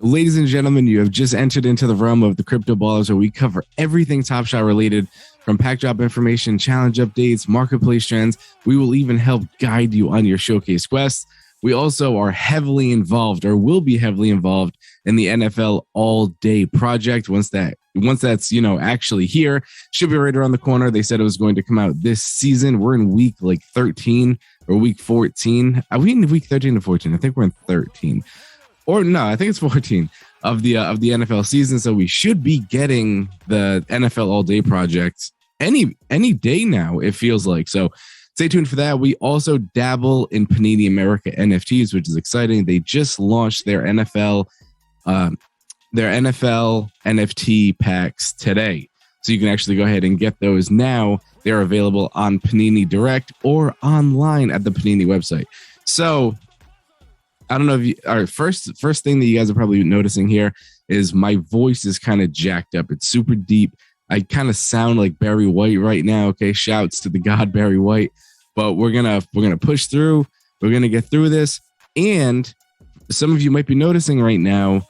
Ladies and gentlemen, you have just entered into the realm of the Crypto Ballers, where we cover everything Top Shot related, from pack drop information, challenge updates, marketplace trends. We will even help guide you on your showcase quests. We also are heavily involved, or will be heavily involved, in the NFL All Day project. Once that's actually here, should be right around the corner. They said it was going to come out this season. We're in week 13 or week 14. Are we in week 13 or 14? I think we're in 13. Or no, I think it's 14 of the NFL season. So we should be getting the NFL All Day project any day now, it feels like. So stay tuned for that. We also dabble in Panini America NFTs, which is exciting. They just launched their NFL NFT packs today. So you can actually go ahead and get those now. They're available on Panini Direct or online at the Panini website. So I don't know if you, all right, first thing that you guys are probably noticing here is my voice is kind of jacked up. It's super deep. I kind of sound like Barry White right now. Okay. Shouts to the God Barry White, but we're going to push through. We're going to get through this. And some of you might be noticing right now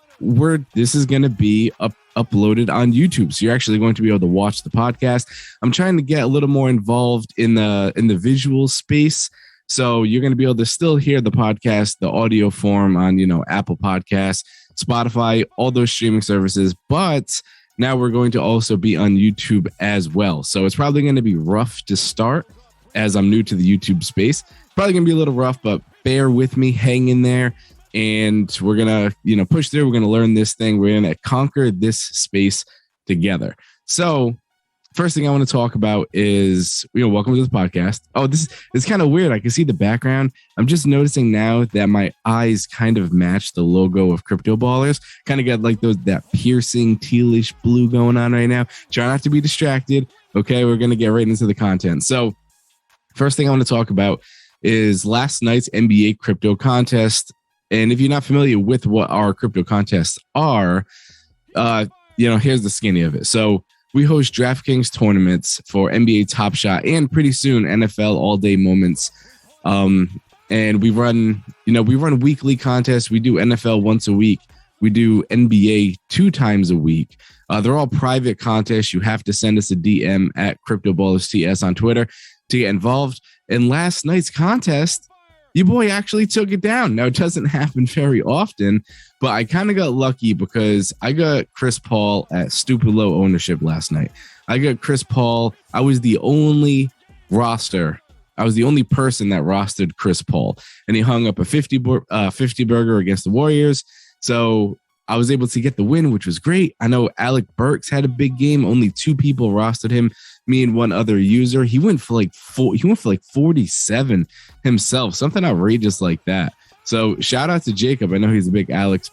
this is going to be uploaded on YouTube. So you're actually going to be able to watch the podcast. I'm trying to get a little more involved in the visual space. So you're going to be able to still hear the podcast, the audio form on, Apple Podcasts, Spotify, all those streaming services. But now we're going to also be on YouTube as well. So it's probably going to be rough to start, as I'm new to the YouTube space. Probably going to be a little rough, but bear with me, hang in there. And we're going to, push through. We're going to learn this thing. We're going to conquer this space together. So first thing I want to talk about is, welcome to this podcast. Oh, this is kind of weird. I can see the background. I'm just noticing now that my eyes kind of match the logo of Crypto Ballers. Kind of got like that piercing tealish blue going on right now. Try not to be distracted. Okay, we're going to get right into the content. So first thing I want to talk about is last night's NBA crypto contest. And if you're not familiar with what our crypto contests are, here's the skinny of it. So we host DraftKings tournaments for NBA TopShot and pretty soon NFL All Day Moments. And we run weekly contests. We do NFL once a week. We do NBA 2 times a week. They're all private contests. You have to send us a DM at CryptoBallersTS on Twitter to get involved. And last night's contest, your boy actually took it down. Now, it doesn't happen very often, but I kind of got lucky because I got Chris Paul at stupid low ownership last night. I got Chris Paul. I was the only person that rostered Chris Paul, and he hung up a 50 burger against the Warriors. So I was able to get the win, which was great. I know Alec Burks had a big game. Only 2 people rostered him, me and one other user. He went for like 47 himself, something outrageous like that. So shout out to Jacob. I know he's a big Alec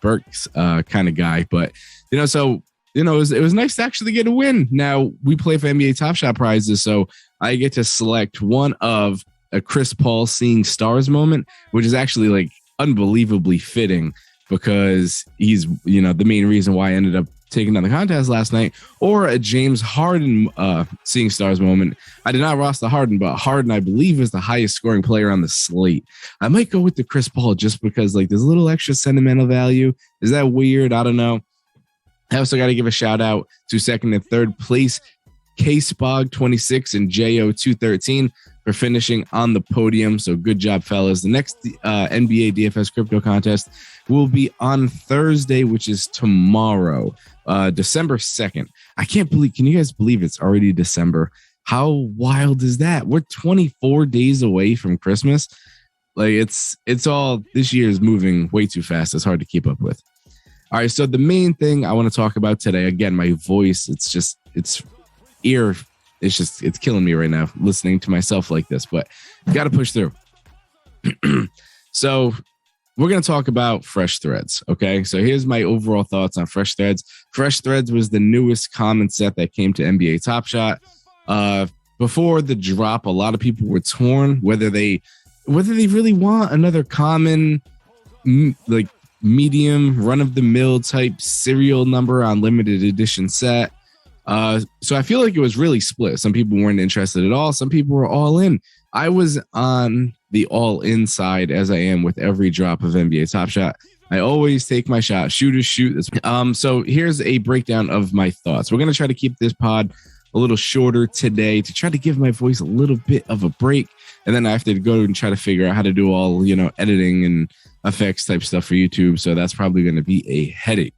Burks kind of guy, but it was nice to actually get a win. Now we play for NBA TopShot prizes, so I get to select one of a Chris Paul seeing stars moment, which is actually like unbelievably fitting because he's the main reason why I ended up taking on the contest last night, or a James Harden seeing stars moment. I did not roster Harden, but Harden, I believe, is the highest scoring player on the slate. I might go with the Chris Paul just because there's a little extra sentimental value. Is that weird? I don't know. I also got to give a shout out to second and third place, K-Spog 26 and JO 213 for finishing on the podium. So good job, fellas. The next NBA DFS crypto contest will be on Thursday, which is tomorrow, December 2nd. Can you guys believe it's already December? How wild is that? We're 24 days away from Christmas. It's all, this year is moving way too fast. It's hard to keep up with. All right. So the main thing I want to talk about today, again, my voice, it's killing me right now listening to myself like this, but got to push through. So we're going to talk about Fresh Threads. Okay. So here's my overall thoughts on Fresh Threads. Fresh Threads was the newest common set that came to NBA TopShot. Before the drop, a lot of people were torn whether they really want another common, medium run-of-the-mill type serial number on limited edition set. So I feel like it was really split. Some people weren't interested at all. Some people were all in. I was on the all in side, as I am with every drop of NBA TopShot. I always take my shot. Shooters shoot. So here's a breakdown of my thoughts. We're going to try to keep this pod a little shorter today to try to give my voice a little bit of a break. And then I have to go and try to figure out how to do all, editing and effects type stuff for YouTube. So that's probably going to be a headache.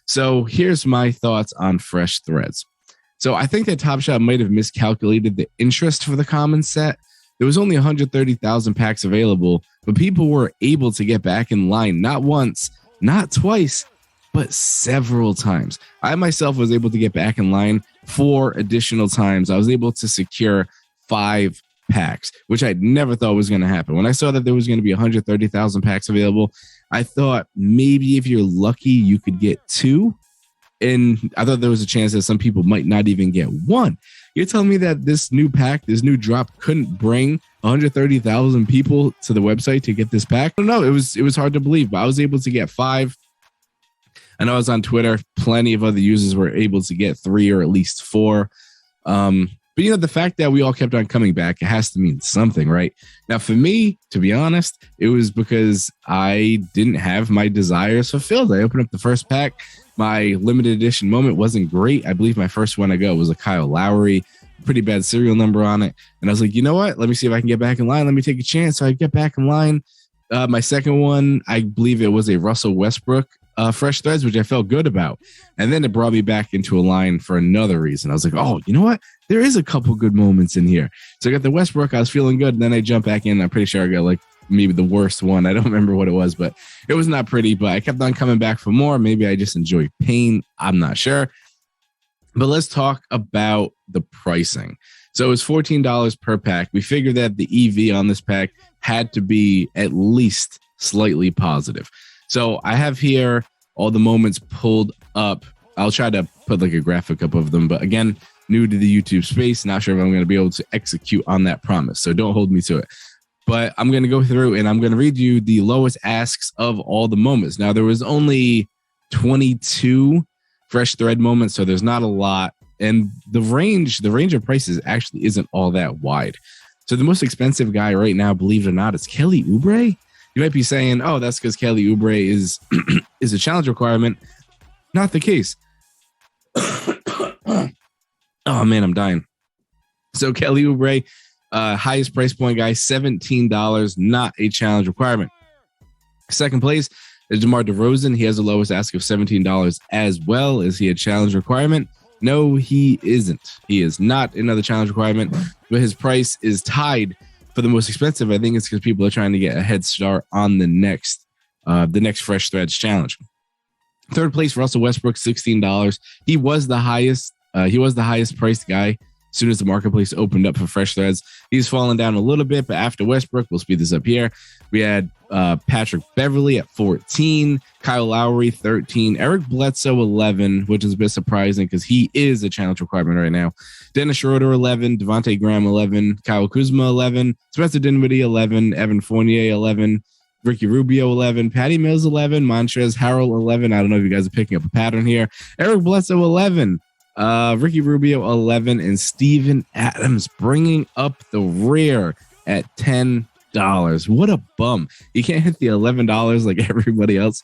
So here's my thoughts on Fresh Threads. So I think that TopShot might have miscalculated the interest for the common set. There was only 130,000 packs available, but people were able to get back in line, not once, not twice, but several times. I myself was able to get back in line 4 additional times. I was able to secure 5 packs, which I never thought was going to happen. When I saw that there was going to be 130,000 packs available, I thought maybe if you're lucky, you could get 2. And I thought there was a chance that some people might not even get 1. You're telling me that this new pack, this new drop couldn't bring 130,000 people to the website to get this pack? I don't know. It was hard to believe, but I was able to get 5. I know I was on Twitter. Plenty of other users were able to get 3 or at least 4. But, the fact that we all kept on coming back, it has to mean something, right? Now, for me, to be honest, it was because I didn't have my desires fulfilled. I opened up the first pack. My limited edition moment wasn't great. I believe my first one I got was a Kyle Lowry, pretty bad serial number on it. And I was like, you know what? Let me see if I can get back in line. Let me take a chance. So I get back in line. My second one, I believe it was a Russell Westbrook Fresh Threads, which I felt good about. And then it brought me back into a line for another reason. I was like, oh, you know what? There is a couple good moments in here. So I got the Westbrook. I was feeling good. And then I jumped back in. I'm pretty sure I got like maybe the worst one. I don't remember what it was, but it was not pretty. But I kept on coming back for more. Maybe I just enjoy pain. I'm not sure. But let's talk about the pricing. So it was $14 per pack. We figured that the EV on this pack had to be at least slightly positive. So I have here all the moments pulled up. I'll try to put like a graphic up of them. But again, new to the YouTube space, not sure if I'm going to be able to execute on that promise. So don't hold me to it. But I'm going to go through and I'm going to read you the lowest asks of all the moments. Now, there was only 22 fresh thread moments, so there's not a lot. And the range of prices actually isn't all that wide. So the most expensive guy right now, believe it or not, is Kelly Oubre. You might be saying, oh, that's because Kelly Oubre is a challenge requirement. Not the case. Oh, man, I'm dying. So Kelly Oubre, highest price point guy, $17, not a challenge requirement. Second place is DeMar DeRozan. He has the lowest ask of $17 as well. Is he a challenge requirement? No, he isn't. He is not another challenge requirement, but his price is tied for the most expensive. I think it's because people are trying to get a head start on the next Fresh Threads challenge. Third place, Russell Westbrook, $16. He was the highest priced guy as soon as the marketplace opened up for Fresh Threads. He's fallen down a little bit, but after Westbrook, we'll speed this up here. We had Patrick Beverley at 14, Kyle Lowry 13, Eric Bledsoe 11, which is a bit surprising because he is a challenge requirement right now. Dennis Schroeder 11, Devontae Graham 11, Kyle Kuzma 11, Spencer Dinwiddie 11, Evan Fournier 11, Ricky Rubio 11, Patty Mills 11, Montrezl Harrell 11. I don't know if you guys are picking up a pattern here. Eric Bledsoe 11. Ricky Rubio 11 and Steven Adams bringing up the rear at $10. What a bum. You can't hit the $11 like everybody else.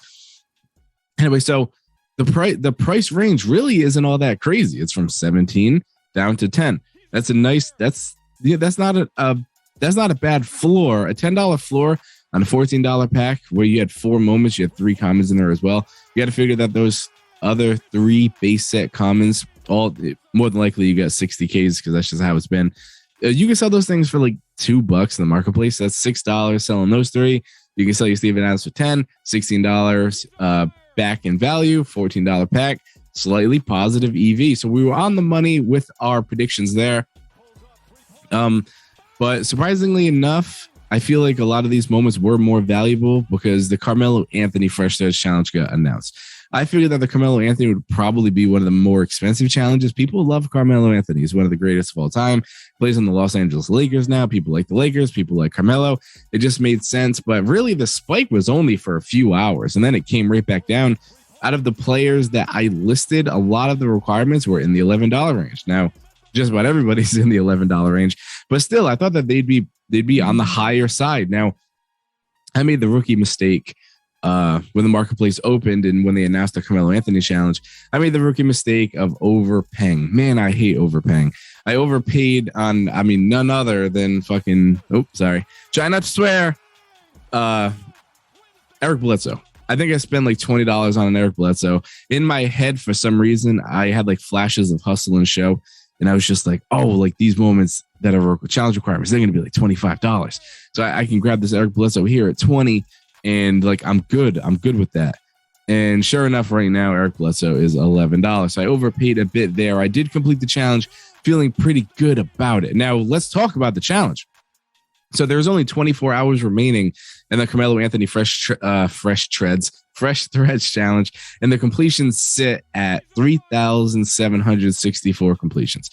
Anyway, so the price range really isn't all that crazy. It's from 17 down to 10. That's not a bad floor. A $10 floor on a $14 pack where you had 4 moments, you had 3 commons in there as well. You got to figure that those other 3 base set commons, all more than likely you got 60Ks because that's just how it's been. You can sell those things for like $2 in the marketplace. That's $6 selling those 3. You can sell your Steven Adams for $10, $16 back in value, $14 pack, slightly positive EV. So we were on the money with our predictions there. But surprisingly enough, I feel like a lot of these moments were more valuable because the Carmelo Anthony Fresh Threads challenge got announced. I figured that the Carmelo Anthony would probably be one of the more expensive challenges. People love Carmelo Anthony. He's one of the greatest of all time. Plays on the Los Angeles Lakers now. People like the Lakers. People like Carmelo. It just made sense. But really, the spike was only for a few hours. And then it came right back down. Out of the players that I listed, a lot of the requirements were in the $11 range. Now, just about everybody's in the $11 range. But still, I thought that they'd be on the higher side. Now, I made the rookie mistake when the marketplace opened and when they announced the Carmelo Anthony challenge, I made the rookie mistake of overpaying. Man, I hate overpaying. I overpaid on, none other than fucking, try not to swear, Eric Bledsoe. I think I spent like $20 on an Eric Bledsoe. In my head, for some reason, I had like flashes of Hustle and Show. And I was just like, oh, like these moments that are challenge requirements, they're going to be like $25. So I can grab this Eric Bledsoe here at 20 and like, I'm good with that. And sure enough, right now, Eric Bledsoe is $11. So I overpaid a bit there. I did complete the challenge, feeling pretty good about it. Now let's talk about the challenge. So there's only 24 hours remaining in the Carmelo Anthony Fresh Threads challenge, and the completions sit at 3,764 completions.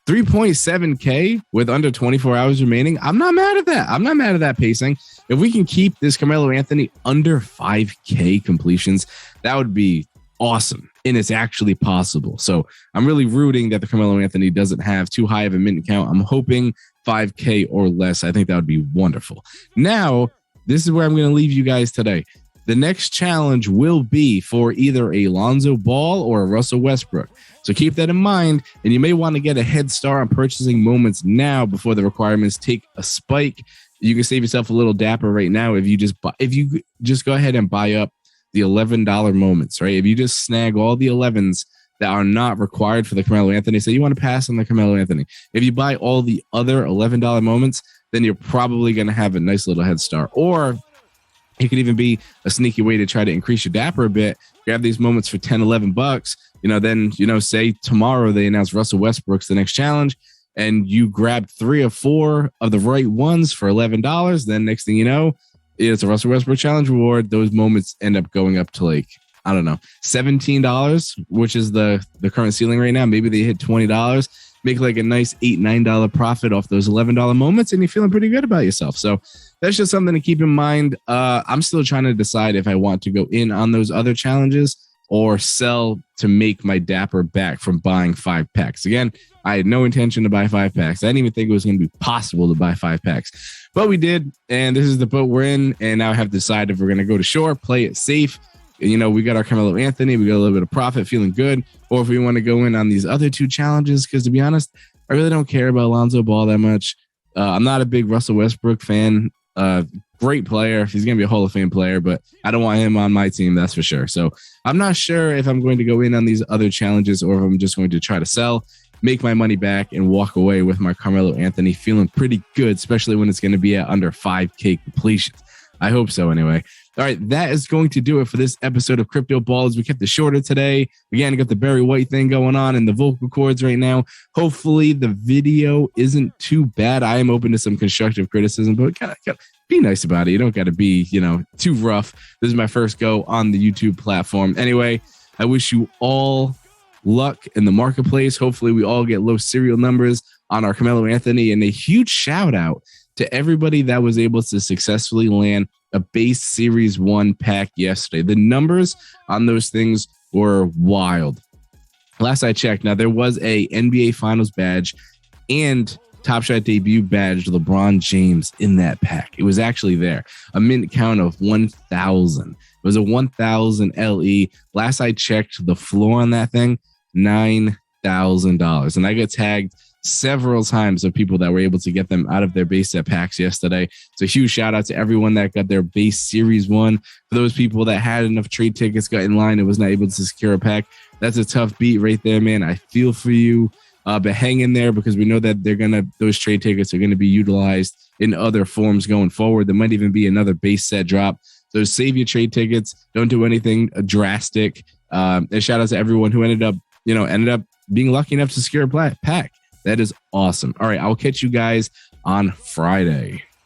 3.7K with under 24 hours remaining. I'm not mad at that. I'm not mad at that pacing. If we can keep this Carmelo Anthony under 5K completions, that would be awesome. And it's actually possible. So I'm really rooting that the Carmelo Anthony doesn't have too high of a minute count. I'm hoping 5K or less. I think that would be wonderful. Now, this is where I'm going to leave you guys today. The next challenge will be for either a Lonzo Ball or a Russell Westbrook. So keep that in mind, and you may want to get a head start on purchasing moments now before the requirements take a spike. You can save yourself a little dapper right now if you just go ahead and buy up the $11 moments, right? If you just snag all the 11s that are not required for the Carmelo Anthony, say you want to pass on the Carmelo Anthony. If you buy all the other $11 moments, then you're probably going to have a nice little head start. Or it could even be a sneaky way to try to increase your dapper a bit. Grab these moments for $10-11. Then say tomorrow they announce Russell Westbrook's the next challenge, and you grab 3 or 4 of the right ones for $11. Then next thing you know, it's a Russell Westbrook challenge reward. Those moments end up going up to like, I don't know, $17, which is the current ceiling right now. Maybe they hit $20, make like a nice $8-9 profit off those $11 moments, and you're feeling pretty good about yourself. So that's just something to keep in mind. I'm still trying to decide if I want to go in on those other challenges or sell to make my dapper back from buying 5 packs. Again, I had no intention to buy 5 packs. I didn't even think it was going to be possible to buy 5 packs, but we did. And this is the boat we're in. And now I have to decide if we're going to go to shore, play it safe. We got our Carmelo Anthony, we got a little bit of profit, feeling good, or if we want to go in on these other 2 challenges, because to be honest, I really don't care about Lonzo Ball that much. I'm not a big Russell Westbrook fan. Great player. He's going to be a Hall of Fame player, but I don't want him on my team, that's for sure. So I'm not sure if I'm going to go in on these other challenges or if I'm just going to try to sell, make my money back, and walk away with my Carmelo Anthony feeling pretty good, especially when it's going to be at under 5K completions. I hope so anyway. All right, that is going to do it for this episode of Crypto Balls. We kept it shorter today. Again, got the Barry White thing going on and the vocal cords right now. Hopefully the video isn't too bad. I am open to some constructive criticism, but gotta be nice about it. You don't got to be, too rough. This is my first go on the YouTube platform. Anyway, I wish you all luck in the marketplace. Hopefully we all get low serial numbers on our Carmelo Anthony, and a huge shout out to everybody that was able to successfully land a base Series 1 pack yesterday. The numbers on those things were wild. Last I checked, now there was a NBA Finals badge and Top Shot debut badge LeBron James in that pack. It was actually there. A mint count of 1,000. It was a 1,000 LE. Last I checked, the floor on that thing, $9,000. And I got tagged several times of people that were able to get them out of their base set packs yesterday. So a huge shout out to everyone that got their base Series 1. For those people that had enough trade tickets, got in line and was not able to secure a pack, that's a tough beat right there, man. I feel for you. But hang in there, because we know that those trade tickets are going to be utilized in other forms going forward. There might even be another base set drop. So save your trade tickets. Don't do anything drastic. And shout out to everyone who ended up being lucky enough to secure a pack. That is awesome. All right, I'll catch you guys on Friday.